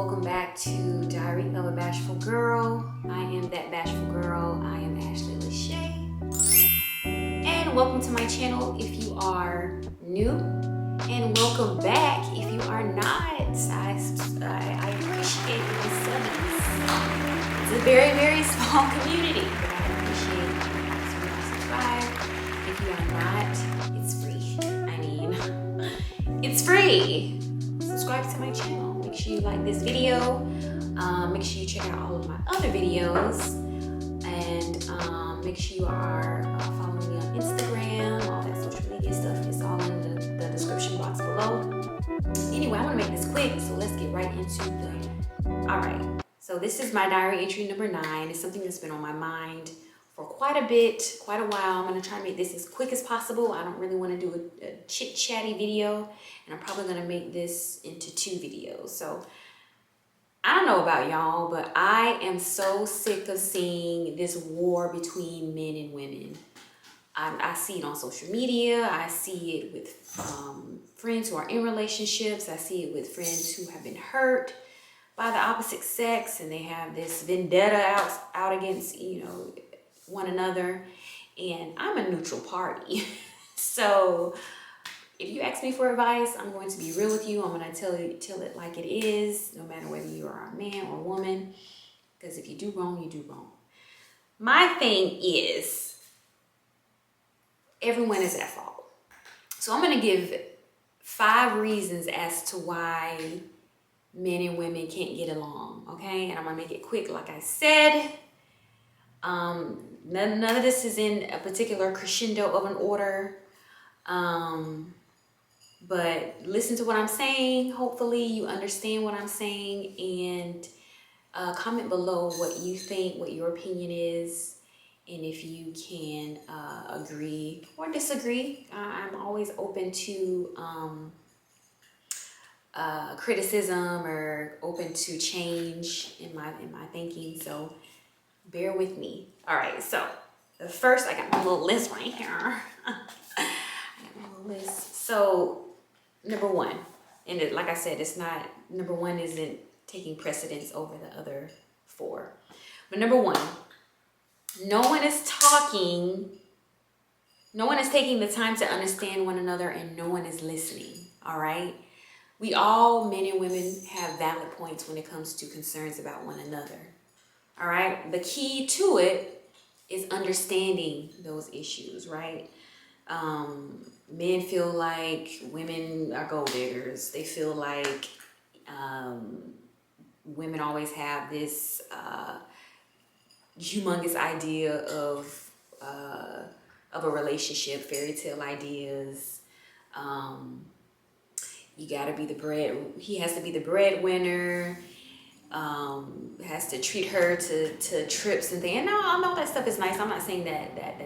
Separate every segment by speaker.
Speaker 1: Welcome back to Diary of a Bashful Girl. I am that bashful girl. I am Ashley Lachey. And welcome to my channel if you are new. And welcome back if you are not. I appreciate the subs. It's a very, very small community, but I appreciate you guys when you subscribe. If you are not, it's free. I mean, it's free. Subscribe to my channel. Make sure you like this video. Make sure you check out all of my other videos. And make sure you are following me on Instagram. All that social media stuff is all in the description box below. Anyway, I want to make this quick, so let's get right into the... Alright, so this is my diary entry number 9. It's something that's been on my mind for quite a while. I'm going to try to make this as quick as possible. I don't really want to do a chit-chatty video, and I'm probably going to make this into 2 videos. So I don't know about y'all, but I am so sick of seeing this war between men and women. I see it on social media. I see it with friends who are in relationships. I see it with friends who have been hurt by the opposite sex, and they have this vendetta out against, you know, one another. And I'm a neutral party. So if you ask me for advice, I'm going to be real with you. I'm going to tell it like it is, no matter whether you are a man or a woman. Because if you do wrong, you do wrong. My thing is, everyone is at fault. So I'm going to give 5 reasons as to why men and women can't get along, okay? And I'm going to make it quick, like I said. None of this is in a particular crescendo of an order. But listen to what I'm saying. Hopefully you understand what I'm saying, and comment below what you think, what your opinion is, and if you can agree or disagree. I'm always open to criticism or open to change in my thinking. So bear with me. All right. So the first, I got my little list right here. I got my little list. So number 1, and like I said, it's not, number 1 isn't taking precedence over the other 4. But number 1, no one is taking the time to understand one another, and no one is listening, all right? We all, men and women, have valid points when it comes to concerns about one another, all right? The key to it is understanding those issues, right? Men feel like women are gold diggers. They feel like women always have this humongous idea of a relationship, fairy tale ideas. You gotta be he has to be the breadwinner. Has to treat her to trips and things. And all that stuff is nice. I'm not saying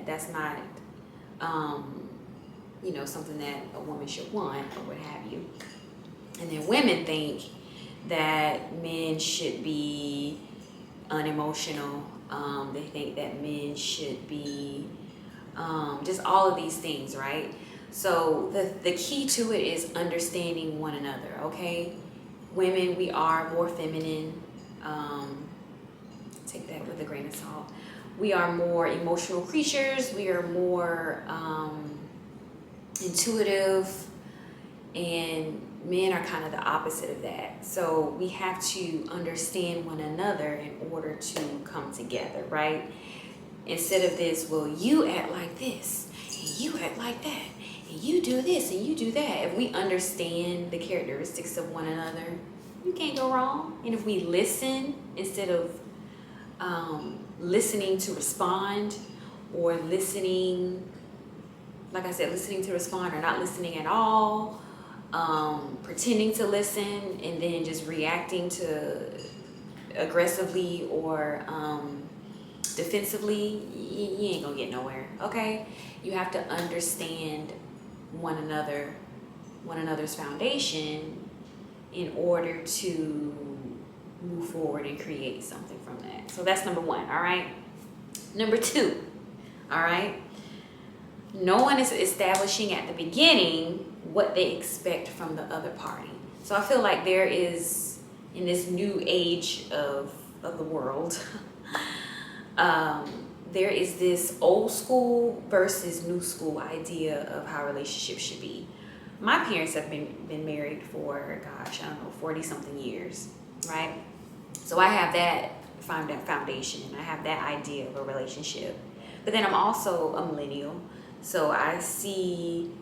Speaker 1: that's not you know, something that a woman should want or what have you. And then women think that men should be unemotional. They think that men should be just all of these things, right? So the key to it is understanding one another, okay? Women, we are more feminine. Take that with a grain of salt. We are more emotional creatures. We are more intuitive, and men are kind of the opposite of that. So we have to understand one another in order to come together, right? Instead of this, well, you act like this, and you act like that, and you do this, and you do that. If we understand the characteristics of one another, you can't go wrong. And if we listen instead of listening to respond, or listening, like I said, listening to respond or not listening at all, pretending to listen and then just reacting to aggressively or defensively, you ain't gonna get nowhere, okay? You have to understand one another's foundation in order to move forward and create something from that. So that's number 1, all right? Number 2, all right? No one is establishing at the beginning what they expect from the other party. So I feel like there is in this new age of the world, there is this old school versus new school idea of how relationships should be. My parents have been married for, gosh, I don't know, 40 something years, right? So I have that foundation. I have that idea of a relationship. But then I'm also a millennial, so I see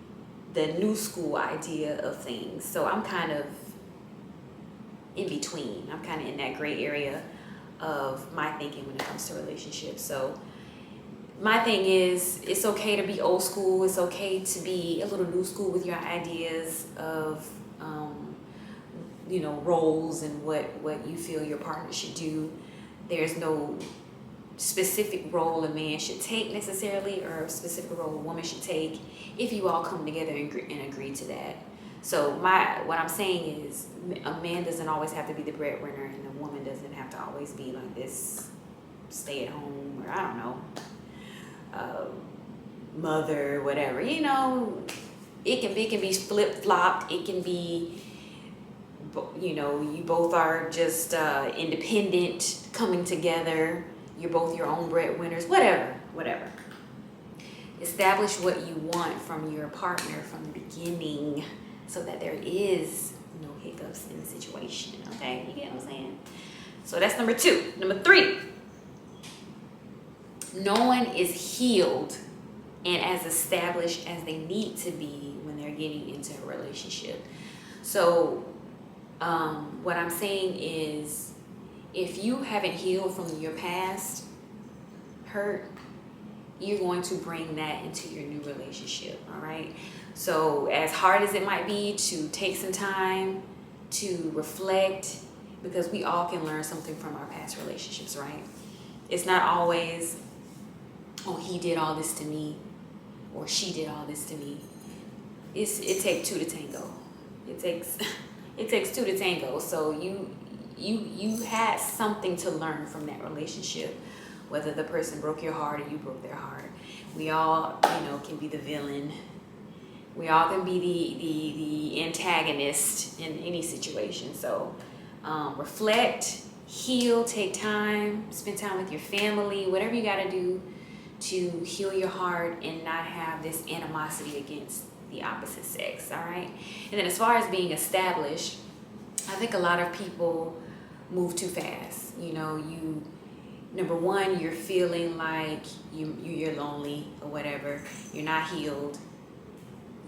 Speaker 1: the new school idea of things. So I'm kind of in between. I'm kind of in that gray area of my thinking when it comes to relationships. So my thing is, it's okay to be old school. It's okay to be a little new school with your ideas of, you know, roles and what you feel your partner should do. There's no specific role a man should take necessarily, or a specific role a woman should take, if you all come together and agree to that. So what I'm saying is, a man doesn't always have to be the breadwinner, and a woman doesn't have to always be like this stay at home, or I don't know, mother, whatever. You know, it can be flip flopped. It can be, you know, you both are just independent, coming together. You're both your own breadwinners. Whatever. Establish what you want from your partner from the beginning, so that there is no hiccups in the situation. Okay, you get what I'm saying? So that's number 2. Number 3. No one is healed and as established as they need to be when they're getting into a relationship. So what I'm saying is, if you haven't healed from your past hurt, you're going to bring that into your new relationship, all right? So as hard as it might be to take some time to reflect, because we all can learn something from our past relationships, right? It's not always, oh, he did all this to me, or she did all this to me. It takes 2 to tango. It takes 2 to tango. So you had something to learn from that relationship, whether the person broke your heart or you broke their heart. We all, you know, can be the villain. We all can be the antagonist in any situation. So reflect, heal, take time, spend time with your family, whatever you got to do to heal your heart and not have this animosity against the opposite sex, all right? And then as far as being established, I think a lot of people move too fast. You know, number one, you're feeling like you're lonely or whatever. You're not healed.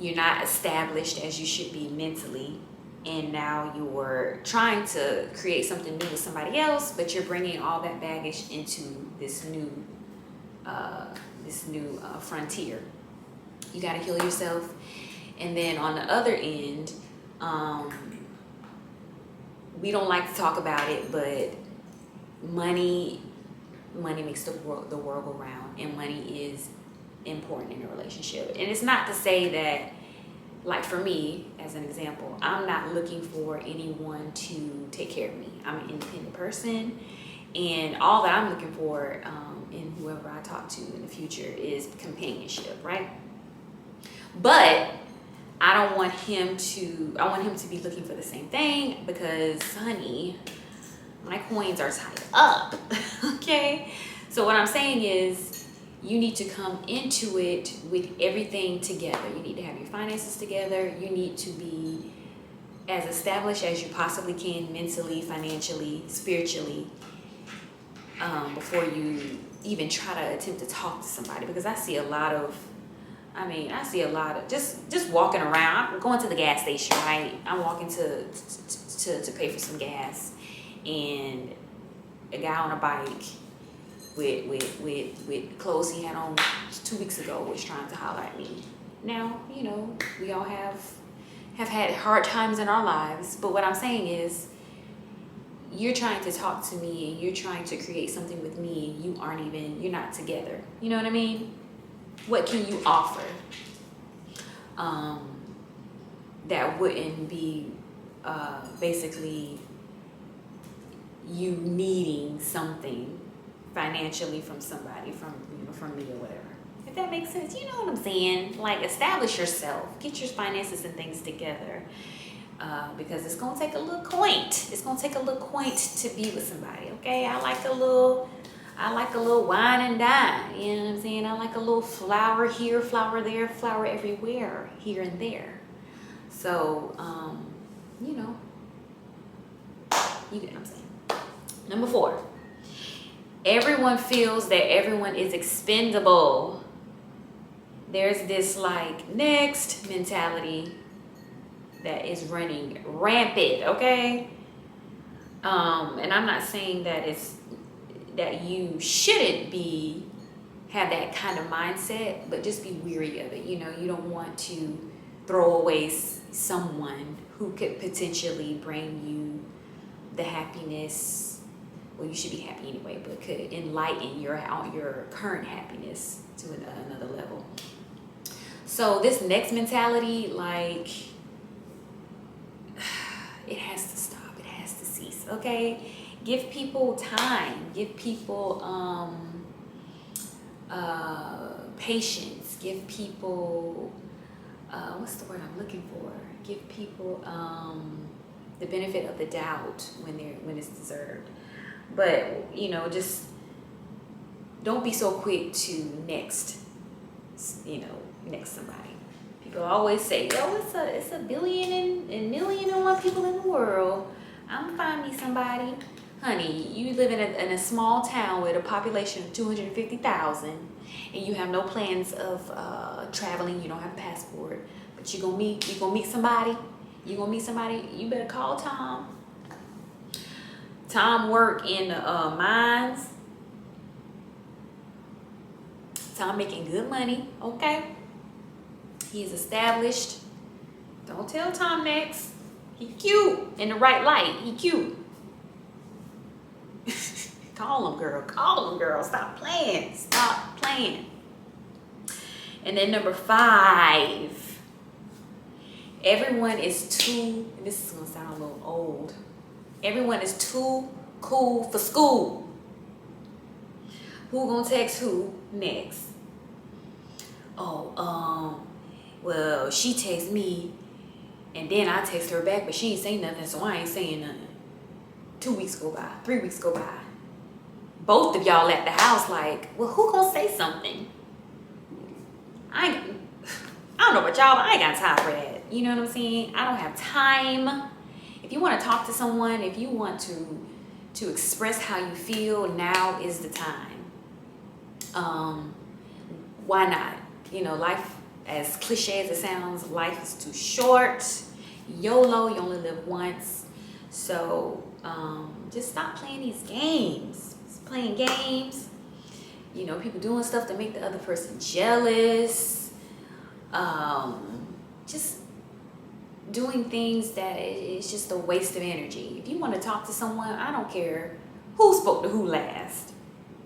Speaker 1: You're not established as you should be mentally. And now you're trying to create something new with somebody else, but you're bringing all that baggage into this new frontier. You got to heal yourself. And then on the other end, we don't like to talk about it, but money makes the world go round, and money is important in a relationship. And it's not to say that, like for me, as an example, I'm not looking for anyone to take care of me. I'm an independent person, and all that I'm looking for in whoever I talk to in the future is companionship, right? But I want him to be looking for the same thing, because, honey, my coins are tied up, okay? So what I'm saying is, you need to come into it with everything together. You need to have your finances together. You need to be as established as you possibly can, mentally, financially, spiritually, before you even try to attempt to talk to somebody. Because I see a lot of just walking around. I'm going to the gas station, right? I'm walking to pay for some gas, and a guy on a bike with clothes he had on 2 weeks ago was trying to holler at me. Now, you know, we all have had hard times in our lives, but what I'm saying is, you're trying to talk to me and you're trying to create something with me, and you're not together. You know what I mean? What can you offer that wouldn't be basically you needing something financially from somebody, from me or whatever? If that makes sense, you know what I'm saying? Like, establish yourself, get your finances and things together. because it's gonna take a little quaint. It's gonna take a little quaint to be with somebody, okay? I like a little wine and dine, you know what I'm saying? I like a little flower here, flower there, flower everywhere, here and there. So, you know, you get what I'm saying. Number 4, everyone feels that everyone is expendable. There's this like next mentality that is running rampant, okay? And I'm not saying that you shouldn't have that kind of mindset, but just be weary of it. You know, you don't want to throw away someone who could potentially bring you the happiness. Well, you should be happy anyway, but could enlighten your current happiness to another level. So this next mentality, like, it has to stop. It has to cease, okay? Give people time. Give people patience. Give people, what's the word I'm looking for? Give people the benefit of the doubt when it's deserved. But, you know, just don't be so quick to next somebody. People always say, yo, it's a billion and million and one people in the world. I'm gonna find me somebody. Honey, you live in a small town with a population of 250,000 and you have no plans of traveling. You don't have a passport, but you're gonna meet somebody. You better call Tom. Tom work in the mines. Tom making good money, okay? He's established. Don't tell Tom next. He cute in the right light. He cute. Call him, girl. Call him, girl. Stop playing. Stop playing. And then number 5. Everyone is too, and this is gonna sound a little old. Everyone is too cool for school. Who gonna text who next? Oh, well, she texts me and then I text her back, but she ain't saying nothing, so I ain't saying nothing. 2 weeks go by, 3 weeks go by. Both of y'all at the house like, well, who gonna say something? I don't know about y'all, but I ain't got time for that. You know what I'm saying? I don't have time. If you want to talk to someone, if you want to express how you feel, now is the time. Why not? You know, life, as cliche as it sounds, life is too short. YOLO, you only live once. So just stop playing these games. Just playing games. You know, people doing stuff to make the other person jealous. Just doing things that it's just a waste of energy. If you want to talk to someone, I don't care who spoke to who last.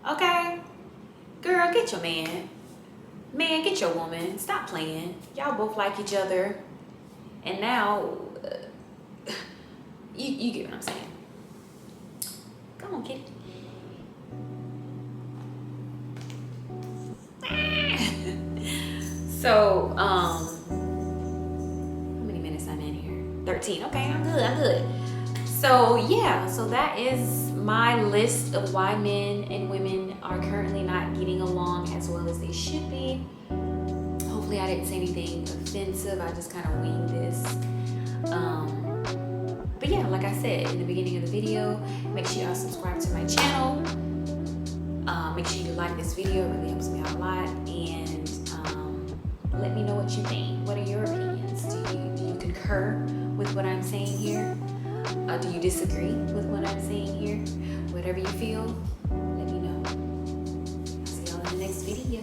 Speaker 1: Okay? Girl, get your man. Man, get your woman. Stop playing. Y'all both like each other. And now, you get what I'm saying. Come on, kitty. So, how many minutes I'm in here? 13. Okay, I'm good. So, yeah. So that is my list of why men and women are currently not getting along as well as they should be. Hopefully I didn't say anything offensive. I just kind of winged this. But yeah, like I said in the beginning of the video, make sure y'all subscribe to my channel. Make sure you like this video. It really helps me out a lot. And let me know what you think. What are your opinions? Do you concur with what I'm saying here? Do you disagree with what I'm saying here? Whatever you feel, let me know. I'll see y'all in the next video.